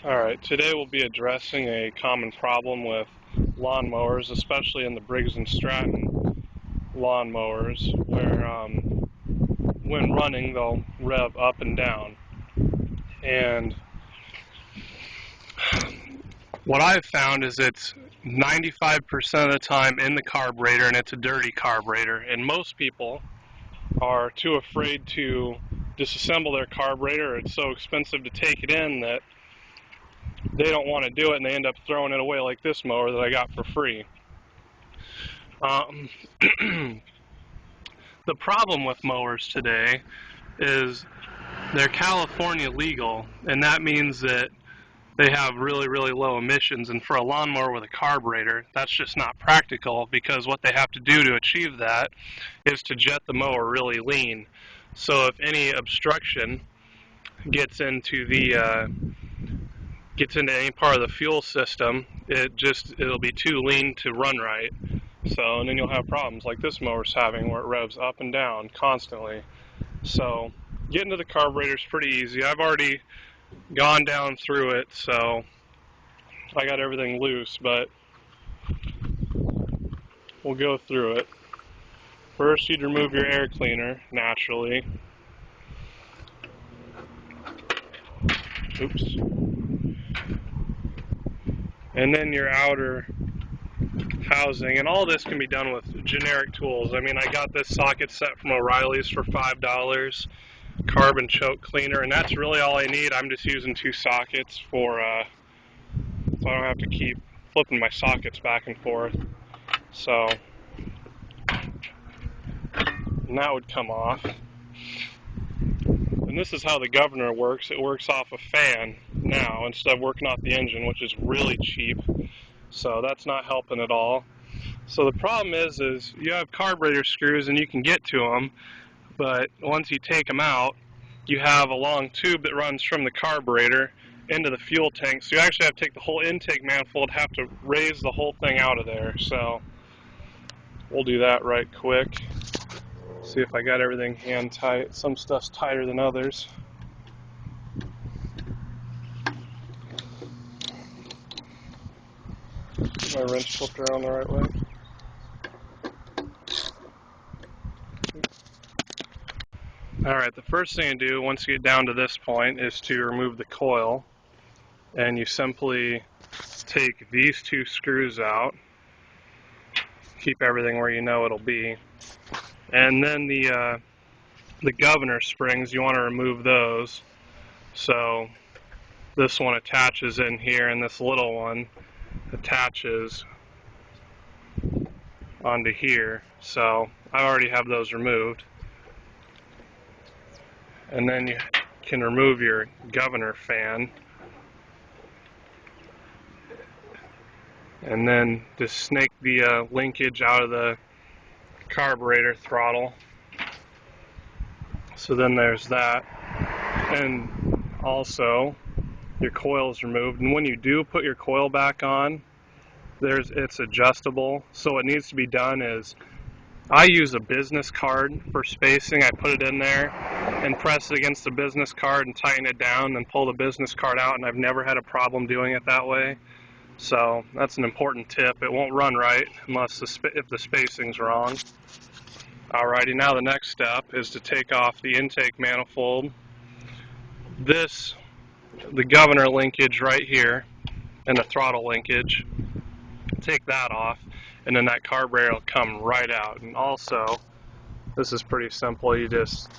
Alright, today we'll be addressing a common problem with lawnmowers, especially in the Briggs & Stratton lawnmowers, where when running they'll rev up and down. And what I've found is it's 95% of the time in the carburetor, and it's a dirty carburetor. And most people are too afraid to disassemble their carburetor. It's so expensive to take it in that they don't want to do it, and they end up throwing it away like this mower that I got for free. The problem with mowers today is they're California legal, and that means that they have really, really low emissions. And for a lawnmower with a carburetor, that's just not practical, because what they have to do to achieve that is to jet the mower really lean. So if any obstruction gets into any part of the fuel system, it'll be too lean to run right. So, and then you'll have problems like this mower's having, where it revs up and down constantly. So getting to the carburetor is pretty easy. I've already gone down through it, so I got everything loose, but we'll go through it. First, you'd remove your air cleaner, naturally. Oops. And then your outer housing, and all this can be done with generic tools. I mean, I got this socket set from O'Reilly's for $5, carbon choke cleaner, and that's really all I need. I'm just using 2 sockets so I don't have to keep flipping my sockets back and forth. So, and that would come off. And this is how the governor works. It works off a fan now instead of working off the engine, which is really cheap. So that's not helping at all. So the problem is you have carburetor screws and you can get to them, but once you take them out, you have a long tube that runs from the carburetor into the fuel tank. So you actually have to take the whole intake manifold, have to raise the whole thing out of there. So we'll do that right quick. See if I got everything hand tight. Some stuff's tighter than others. Get my wrench flipped around the right way. Alright, the first thing to do once you get down to this point is to remove the coil. And you simply take these 2 screws out. Keep everything where you know it'll be. And then the governor springs, you want to remove those. So this one attaches in here, and this little one attaches onto here. So I already have those removed. And then you can remove your governor fan. And then just snake the linkage out of the carburetor throttle. So then there's that. And also your coil is removed. And when you do put your coil back on, it's adjustable. So what needs to be done is, I use a business card for spacing. I put it in there and press it against the business card and tighten it down, and pull the business card out, and I've never had a problem doing it that way. So that's an important tip. It won't run right unless if the spacing's wrong. Alrighty, now the next step is to take off the intake manifold. The governor linkage right here, and the throttle linkage. Take that off, and then that carburetor will come right out. And also, this is pretty simple. You just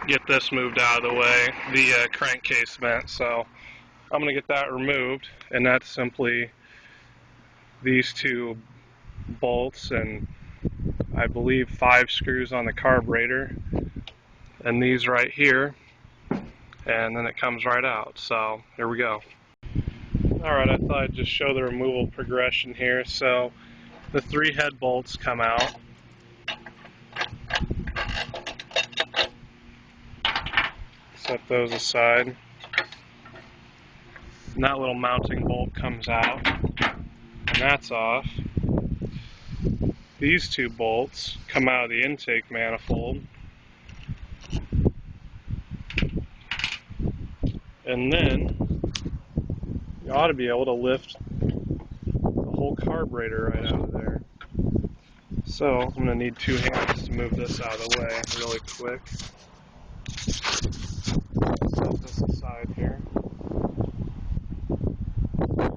get this moved out of the way, the crankcase vent. So I'm going to get that removed, and that's simply these 2 bolts and I believe 5 screws on the carburetor, and these right here, and then it comes right out. So here we go. Alright, I thought I'd just show the removal progression here. So the 3 head bolts come out. Set those aside. And that little mounting bolt comes out, and that's off. These 2 bolts come out of the intake manifold. And then you ought to be able to lift the whole carburetor right out of there. So I'm going to need two hands to move this out of the way really quick. Set this aside here. There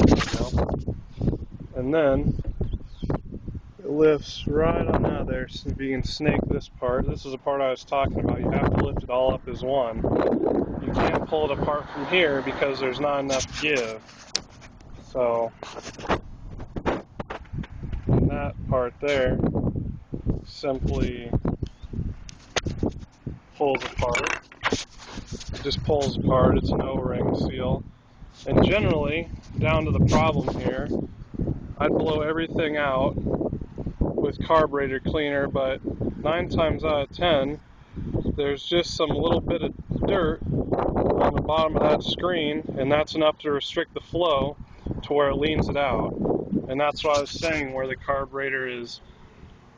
we go. And then it lifts right on out of there, so you can snake this part. This is the part I was talking about. You have to lift it all up as one. You can't pull it apart from here because there's not enough give. So that part there simply pulls apart. It just pulls apart. It's an O-ring seal. And generally, down to the problem here, I'd blow everything out with carburetor cleaner, but 9 times out of 10, there's just some little bit of dirt on the bottom of that screen, and that's enough to restrict the flow to where it leans it out. And that's what I was saying, where the carburetor is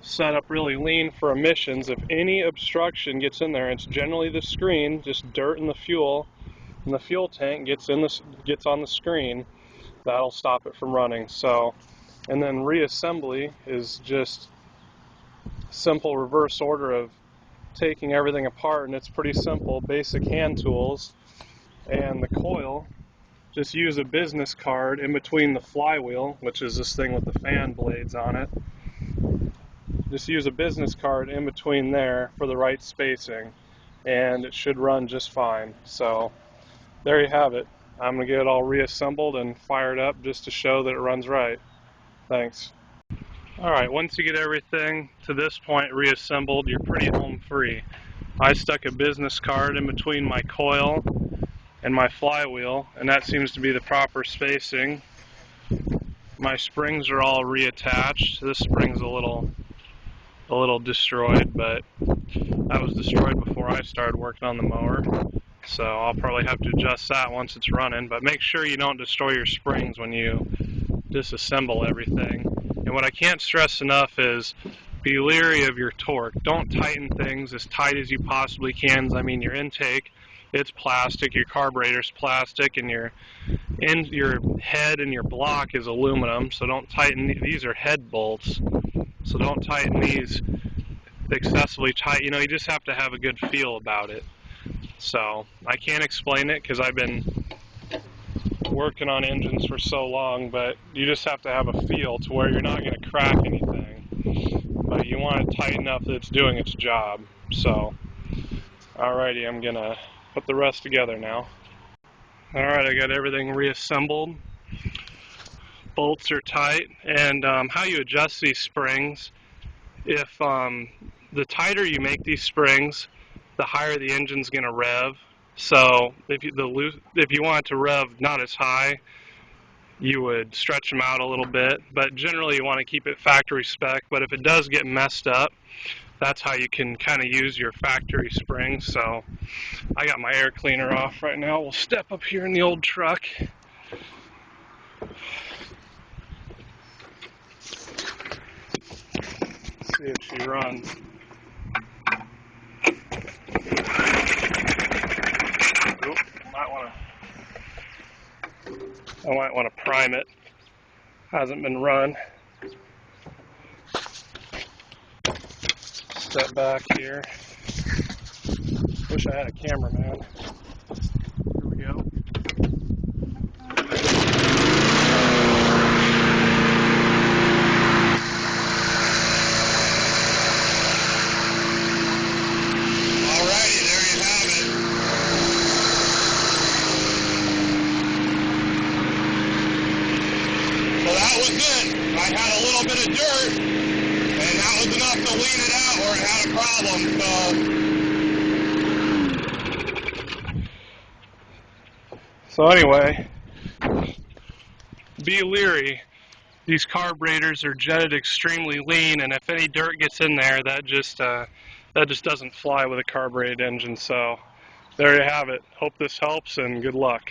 set up really lean for emissions. If any obstruction gets in there, it's generally the screen, just dirt in the fuel, and the fuel tank gets on the screen, that'll stop it from running. So, and then reassembly is just simple reverse order of taking everything apart, and it's pretty simple, basic hand tools. And the coil, just use a business card in between the flywheel, which is this thing with the fan blades on it. Just use a business card in between there for the right spacing, and it should run just fine. So there you have it. I'm going to get it all reassembled and fired up just to show that it runs right. Thanks. Alright, once you get everything to this point reassembled, you're pretty home free. I stuck a business card in between my coil and my flywheel, and that seems to be the proper spacing. My springs are all reattached. This spring's a little destroyed, but that was destroyed before I started working on the mower, so I'll probably have to adjust that once it's running. But make sure you don't destroy your springs when you disassemble everything. And what I can't stress enough is be leery of your torque. Don't tighten things as tight as you possibly can. I mean, your intake, it's plastic, your carburetor's plastic, and your head and your block is aluminum, so don't tighten. These are head bolts, so don't tighten these excessively tight. You know, you just have to have a good feel about it. So I can't explain it because I've been working on engines for so long, but you just have to have a feel to where you're not going to crack anything, but you want it tight enough that it's doing its job. So alrighty, I'm going to put the rest together now. Alright, I got everything reassembled. Bolts are tight, and how you adjust these springs, if the tighter you make these springs, the higher the engine's going to rev. So if you want it to rev not as high, you would stretch them out a little bit, but generally you want to keep it factory spec. But if it does get messed up, that's how you can kind of use your factory springs. So I got my air cleaner off right now. We'll step up here in the old truck. See if she runs. Oop, I might want to prime it. Hasn't been run. Step back here. Wish I had a cameraman. Here we go. Alrighty, there you have it. So that was it. I had a little bit of dirt, and that was enough to lean it out where it had a problem. So anyway, be leery. These carburetors are jetted extremely lean, and if any dirt gets in there, that just doesn't fly with a carbureted engine. So there you have it. Hope this helps, and good luck.